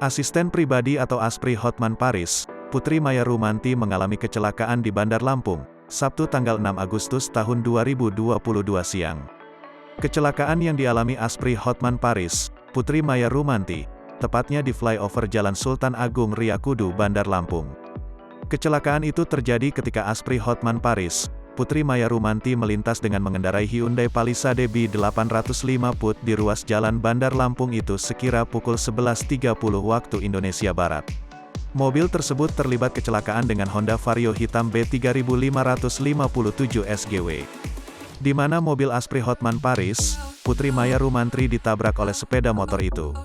Asisten pribadi atau ASPRI Hotman Paris, Putri Maya Rumanti mengalami kecelakaan di Bandar Lampung, Sabtu tanggal 6 Agustus tahun 2022 siang. Kecelakaan yang dialami ASPRI Hotman Paris, Putri Maya Rumanti, tepatnya di flyover Jalan Sultan Agung Riyakudu, Bandar Lampung. Kecelakaan itu terjadi ketika ASPRI Hotman Paris, Putri Maya Rumanti melintas dengan mengendarai Hyundai Palisade B805 Put di ruas jalan Bandar Lampung itu sekira pukul 11.30 waktu Indonesia Barat. Mobil tersebut terlibat kecelakaan dengan Honda Vario hitam B3557 SGW. Di mana mobil ASPRI Hotman Paris, Putri Maya Rumanti ditabrak oleh sepeda motor itu.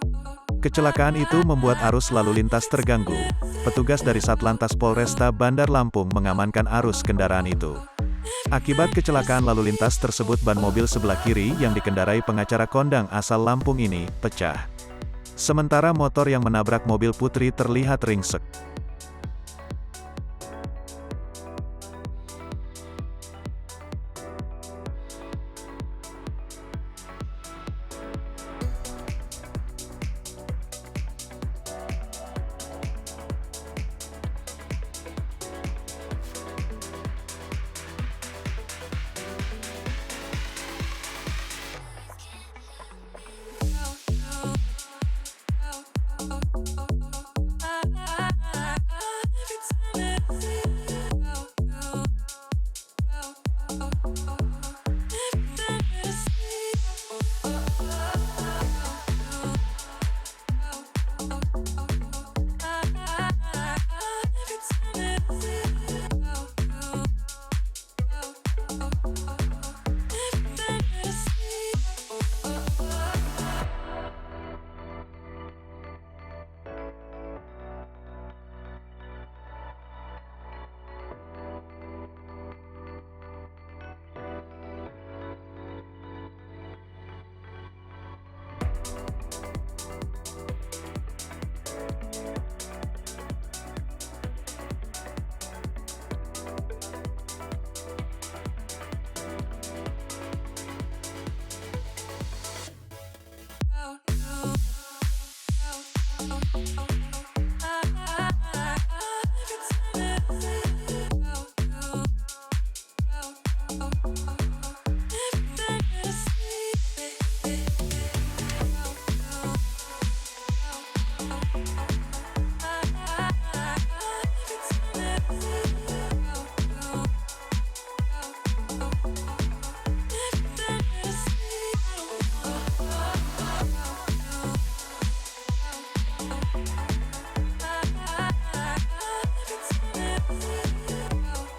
Kecelakaan itu membuat arus lalu lintas terganggu. Petugas dari Satlantas Polresta Bandar Lampung mengamankan arus kendaraan itu. Akibat kecelakaan lalu lintas tersebut ban mobil sebelah kiri yang dikendarai pengacara kondang asal Lampung ini, pecah. Sementara motor yang menabrak mobil Putri terlihat ringsek.